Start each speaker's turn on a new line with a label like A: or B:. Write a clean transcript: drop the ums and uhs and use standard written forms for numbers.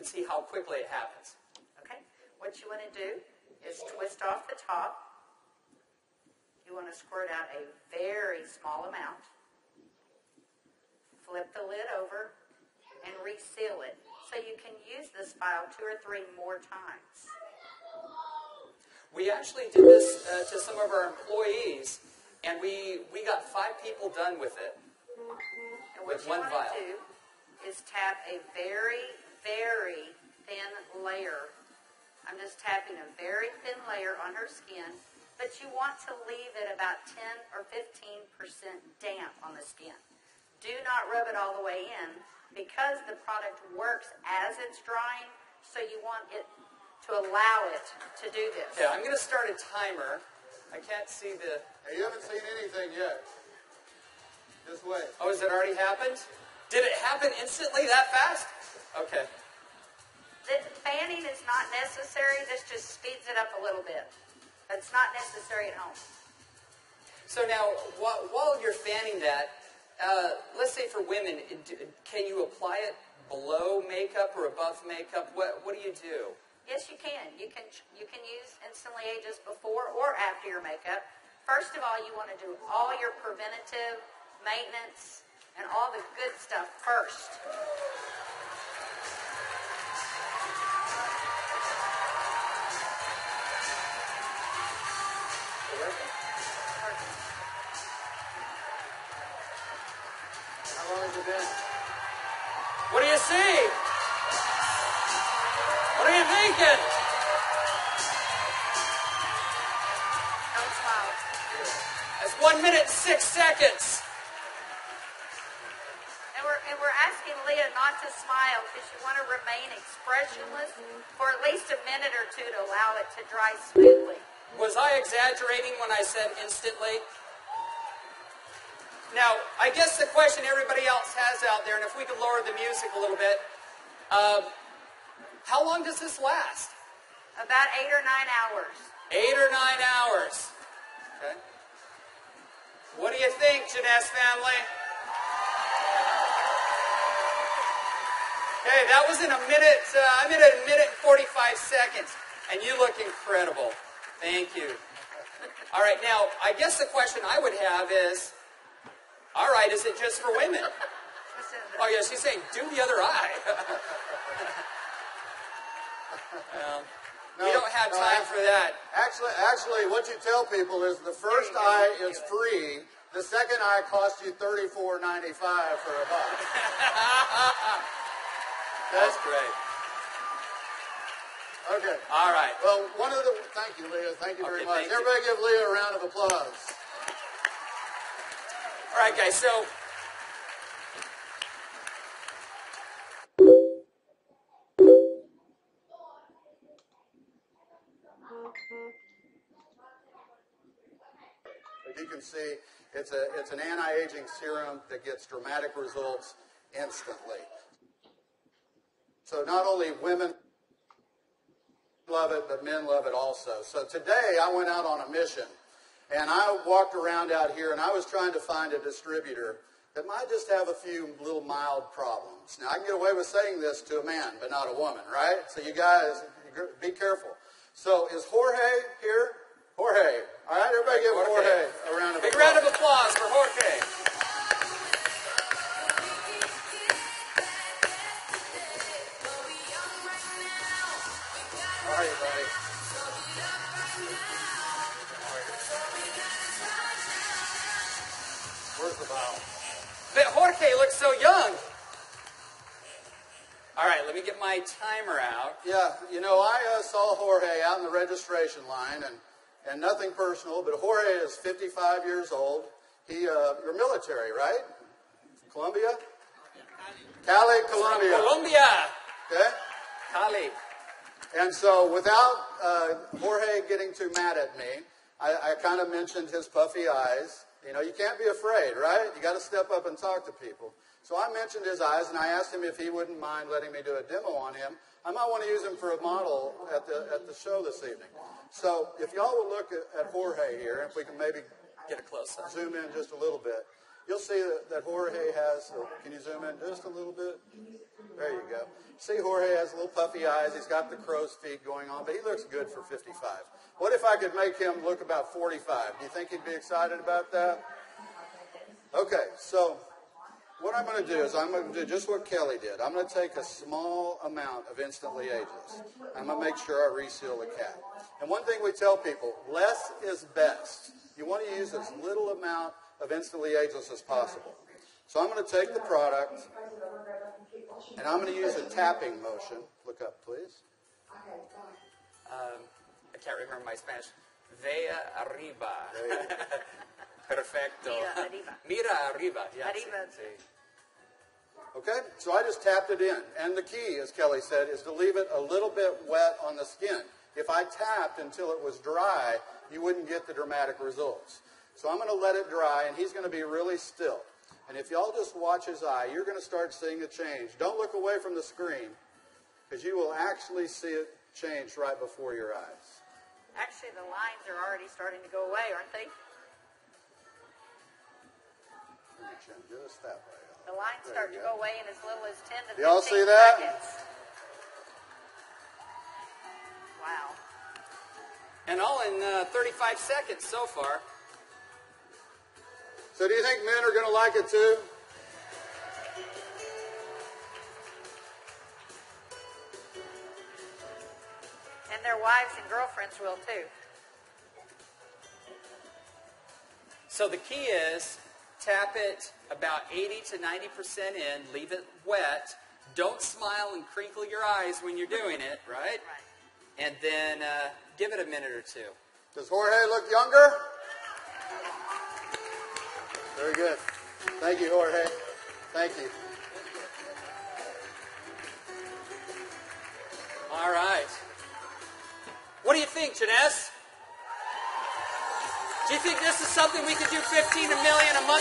A: can see how quickly it happens.
B: Okay. What you want to do is twist off the top. You want to squirt out a very small amount. Flip the lid over and reseal it so you can use this file 2 or 3 more times.
A: We actually did this to some of our employees, and we got 5 people done with it.
B: And what
A: with
B: you
A: one
B: want
A: vial.
B: to do is tap a very, very thin layer. I'm just tapping a very thin layer on her skin, but you want to leave it about 10 or 15% damp on the skin. Do not rub it all the way in because the product works as it's drying, so you want it to allow it to do this.
A: Yeah, I'm going to start a timer. I can't see the...
C: Hey, you haven't seen anything yet. Just wait.
A: Oh, has it already happened? Did it happen instantly that fast? Okay.
B: The fanning is not necessary. This just speeds it up a little bit. It's not necessary at home.
A: So now, while you're fanning that, let's say for women, can you apply it below makeup or above makeup? What do you do?
B: Yes, you can. You can use Instantly Ageless before or after your makeup. First of all, you want to do all your preventative maintenance and all the good stuff first.
C: How long has it been?
A: What do you see? What are you thinking?
B: Don't smile.
A: That's 1 minute and 6 seconds.
B: And we're asking Leah not to smile because you want to remain expressionless for at least a minute or 2 to allow it to dry smoothly.
A: Was I exaggerating when I said instantly? Now, I guess the question everybody else has out there, and if we could lower the music a little bit, how long does this last?
B: About 8 or 9 hours.
A: 8 or 9 hours. Okay. What do you think, Jeunesse family? Okay, that was in a minute, I'm at a minute and 45 seconds, and you look incredible. Thank you. All right, now, I guess the question I would have is, all right, is it just for women? Oh, yeah, she's saying, do the other eye. We don't have time for that.
C: Actually, what you tell people is the first eye is free. The second eye costs you $34.95 for a buck.
A: That's great.
C: Okay.
A: All right.
C: Well, thank you, Leah. Thank you very much. Everybody give Leah a round of applause.
A: All right, guys, so
C: as you can see, it's an anti-aging serum that gets dramatic results instantly. So not only women love it, but men love it also. So today I went out on a mission, and I walked around out here, and I was trying to find a distributor that might just have a few little mild problems. Now, I can get away with saying this to a man, but not a woman, right? So you guys, be careful. So is Jorge here? Jorge. All right, everybody give Jorge a round of applause.
A: big round of applause for Jorge.
C: How are you, buddy? Where's the vial?
A: But Jorge looks so young. All right, let me get my timer out.
C: Yeah, you know, I saw Jorge out in the registration line, and nothing personal, but Jorge is 55 years old. You're military, right? From Colombia? Cali, Colombia.
A: Colombia.
C: Okay?
A: Cali.
C: And so without Jorge getting too mad at me, I kind of mentioned his puffy eyes. You know, you can't be afraid, right? You got to step up and talk to people. So I mentioned his eyes, and I asked him if he wouldn't mind letting me do a demo on him. I might want to use him for a model at the show this evening. So if y'all will look at Jorge here, if we can maybe
A: Get a close up.
C: zoom in just a little bit. you'll see that Jorge has, can you zoom in just a little bit? There you go. See, Jorge has little puffy eyes. He's got the crow's feet going on, but he looks good for 55. What if I could make him look about 45? Do you think he'd be excited about that? Okay, so what I'm going to do is I'm going to do just what Kelly did. I'm going to take a small amount of Instantly Ageless. I'm going to make sure I reseal the cap. And one thing we tell people, less is best. You want to use as little amount of Instantly Ageless as possible. So I'm going to take the product, and I'm going to use a tapping motion. Look up, please.
A: I can't remember my Spanish. Vea arriba. Perfecto.
B: Mira arriba.
A: Mira arriba. Yeah,
B: Arriba.
A: sí.
C: Okay, so I just tapped it in. And the key, as Kelly said, is to leave it a little bit wet on the skin. If I tapped until it was dry, you wouldn't get the dramatic results. So I'm going to let it dry, and he's going to be really still. And if y'all just watch his eye, you're going to start seeing a change. Don't look away from the screen, because you will actually see it change right before your eyes.
B: Actually, the lines are already starting to go away, aren't they?
C: Just that way.
B: The lines start to go away in as little as 10 to 15
C: Y'all see that?
B: seconds. Wow.
A: And all in 35 seconds so far.
C: So do you think men are going to like it too?
B: And their wives and girlfriends will too.
A: So the key is tap it about 80 to 90% in, leave it wet. Don't smile and crinkle your eyes when you're doing it, right?
B: Right.
A: And then give it a minute or two.
C: Does Jorge look younger? Very good. Thank you, Jorge. Thank you.
A: All right. What do you think, Janess? Do you think this is something we could do 15 million a month